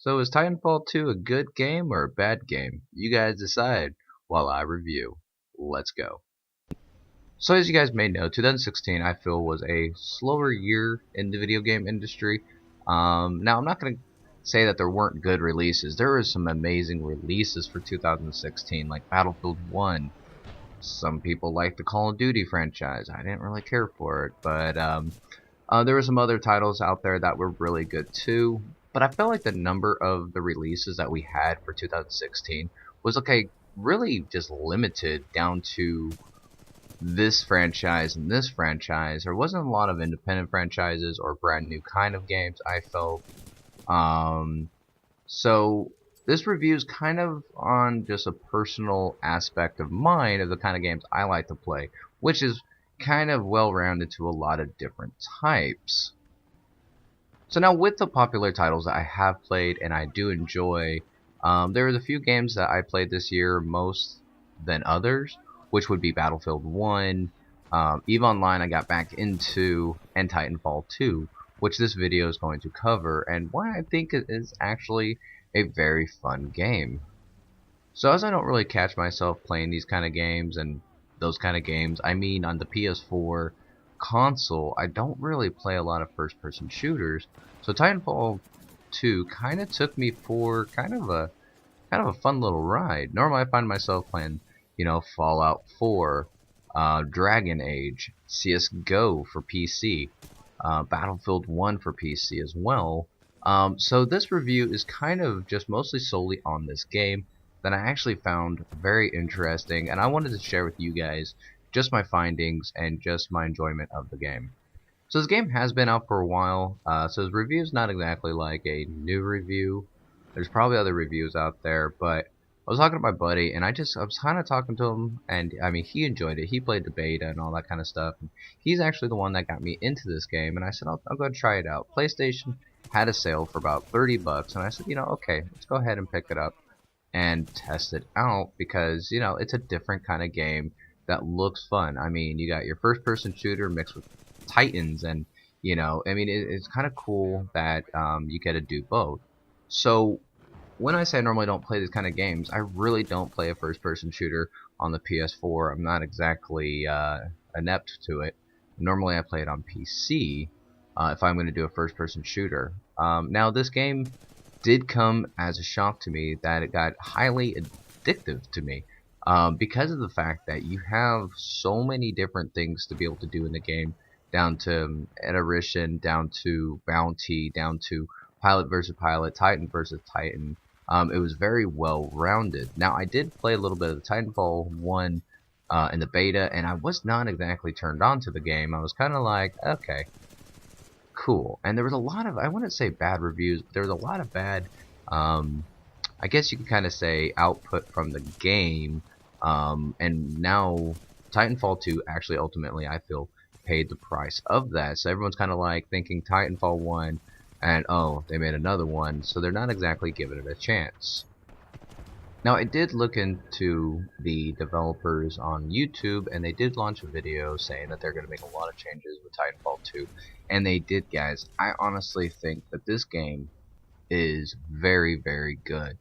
So is Titanfall 2 a good game or a bad game? You guys decide while I review. Let's go. So as you guys may know, 2016 I feel was a slower year in the video game industry. Now I'm not going to say that there weren't good releases. There were some amazing releases for 2016 like Battlefield 1. Some people like the Call of Duty franchise. I didn't really care for it, but there were some other titles out there that were really good too. But I felt like the number of the releases that we had for 2016 was really just limited down to this franchise and this franchise. There wasn't a lot of independent franchises or brand new kind of games, I felt. So this review is kind of on just a personal aspect of mine of the kind of games I like to play, which is kind of well-rounded to a lot of different types. So now with the popular titles that I have played and I do enjoy, there was a few games that I played this year most than others, which would be Battlefield 1, EVE Online I got back into, and Titanfall 2, which this video is going to cover, and why I think it is actually a very fun game. So as I don't really catch myself playing these kind of games and those kind of games, I mean on the PS4 console, I don't really play a lot of first-person shooters. So Titanfall 2 kind of took me for kind of a fun little ride. Normally I find myself playing, Fallout 4, Dragon Age, CS:GO for PC, Battlefield 1 for PC as well. So this review is kind of just mostly solely on this game that I actually found very interesting, and I wanted to share with you guys just my findings and just my enjoyment of the game. So this game has been out for a while, so this review is not exactly like a new review. There's probably other reviews out there, but I was talking to my buddy, and I was kind of talking to him, and I mean, he enjoyed it. He played the beta and all that kind of stuff. And he's actually the one that got me into this game, and I said, I'll go and try it out. PlayStation had a sale for about 30 bucks, and I said, okay, let's go ahead and pick it up and test it out because, it's a different kind of game that looks fun. I mean, you got your first-person shooter mixed with Titans, and, I mean, it's kind of cool that you get to do both. So when I say I normally don't play these kind of games, I really don't play a first-person shooter on the PS4. I'm not exactly inept to it. Normally I play it on PC if I'm going to do a first-person shooter. Now this game did come as a shock to me that it got highly addictive to me because of the fact that you have so many different things to be able to do in the game, down to attrition, down to bounty, down to pilot versus pilot, Titan versus Titan. It was very well rounded. Now I did play a little bit of the Titanfall 1 in the beta, and I was not exactly turned on to the game. I was kind of like, okay, cool. And there was a lot of, I wouldn't say bad reviews, but there was a lot of bad, I guess you could kind of say output from the game. And now Titanfall 2 actually ultimately I feel paid the price of that. So everyone's kind of like thinking Titanfall 1 and oh, they made another one, so they're not exactly giving it a chance. Now I did look into the developers on YouTube, and they did launch a video saying that they're going to make a lot of changes with Titanfall 2, and they did, guys. I honestly think that this game is very, very good.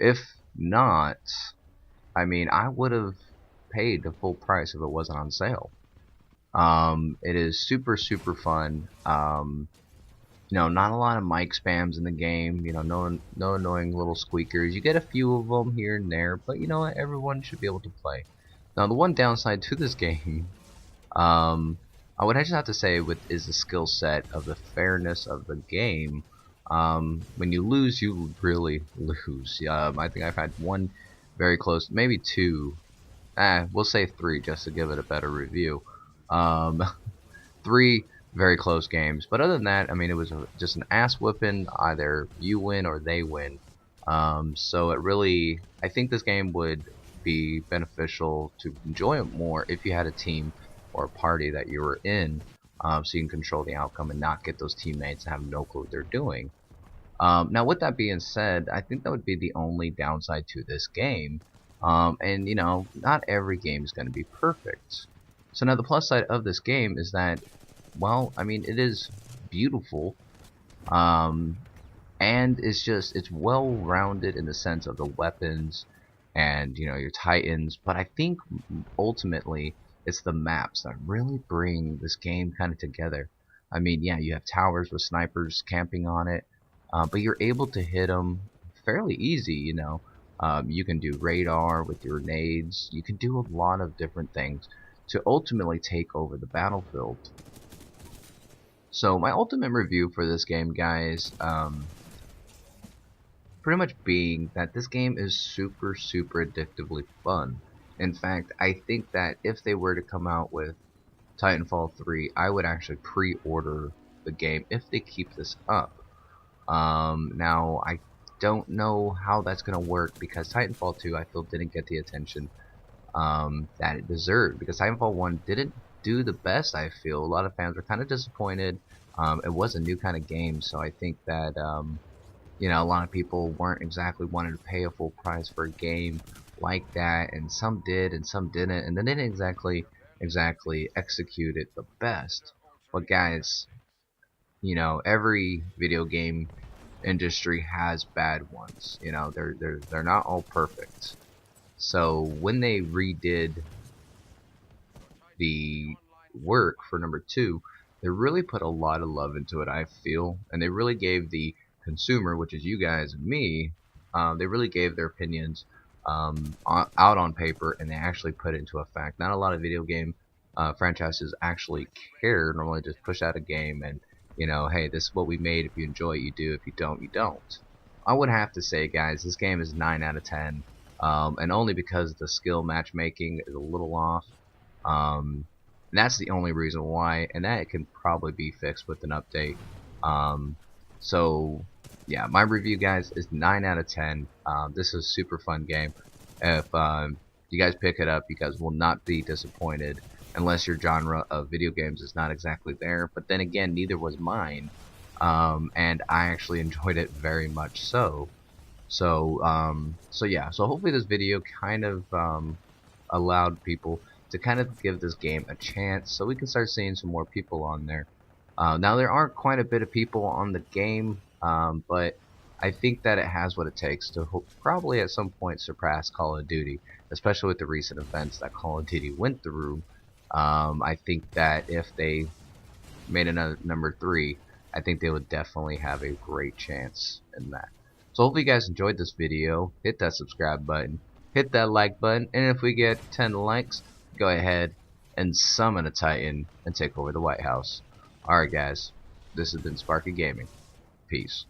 If not, I mean, I would have paid the full price if it wasn't on sale. It is super, super fun. Not a lot of mic spams in the game. No annoying little squeakers. You get a few of them here and there, but you know what? Everyone should be able to play. Now, the one downside to this game, I would just have to say, is the skill set of the fairness of the game. When you lose, you really lose. I think I've had one very close, maybe two. We'll say three just to give it a better review. Three very close games, but other than that, I mean, it was just an ass whooping. Either you win or they win. So it really, I think this game would be beneficial to enjoy it more if you had a team or a party that you were in, so you can control the outcome and not get those teammates and have no clue what they're doing. Now, with that being said, I think that would be the only downside to this game. And not every game is going to be perfect. So now the plus side of this game is that, well, I mean, it is beautiful. and it's well rounded in the sense of the weapons and your Titans, but I think ultimately it's the maps that really bring this game kind of together. I mean, yeah, you have towers with snipers camping on it, but you're able to hit them fairly easy. You can do radar with your nades. You can do a lot of different things to ultimately take over the battlefield. So my ultimate review for this game, guys, pretty much being that this game is super addictively fun. In fact, I think that if they were to come out with Titanfall 3, I would actually pre-order the game if they keep this up. Now, I don't know how that's going to work because Titanfall 2 I feel didn't get the attention that it deserved, because Titanfall 1 didn't do the best. I feel a lot of fans were kind of disappointed. It was a new kind of game, so I think that a lot of people weren't exactly wanting to pay a full price for a game like that, and some did and some didn't, and they didn't exactly execute it the best. But guys, every video game industry has bad ones. They're not all perfect. So when they redid the work for number 2, they really put a lot of love into it, I feel, and they really gave the consumer, which is you guys and me, they really gave their opinions out on paper, and they actually put it into effect. Not a lot of video game franchises actually care. Normally just push out a game and, hey, this is what we made. If you enjoy it, you do. If you don't, you don't. I would have to say, guys, this game is 9 out of 10, and only because the skill matchmaking is a little off. And that's the only reason why, and that can probably be fixed with an update. So yeah, my review, guys, is 9 out of 10. This is a super fun game. If you guys pick it up, you guys will not be disappointed, unless your genre of video games is not exactly there. But then again, neither was mine, and I actually enjoyed it very much so. So yeah, so hopefully this video kind of allowed people to kind of give this game a chance, so we can start seeing some more people on there. Now there aren't quite a bit of people on the game, but I think that it has what it takes to probably at some point surpass Call of Duty, especially with the recent events that Call of Duty went through. I think that if they made another number 3, I think they would definitely have a great chance in that. So hopefully you guys enjoyed this video. Hit that subscribe button, hit that like button, and if we get 10 likes, go ahead and summon a Titan and take over the White House. Alright guys, this has been Sparky Gaming. Peace.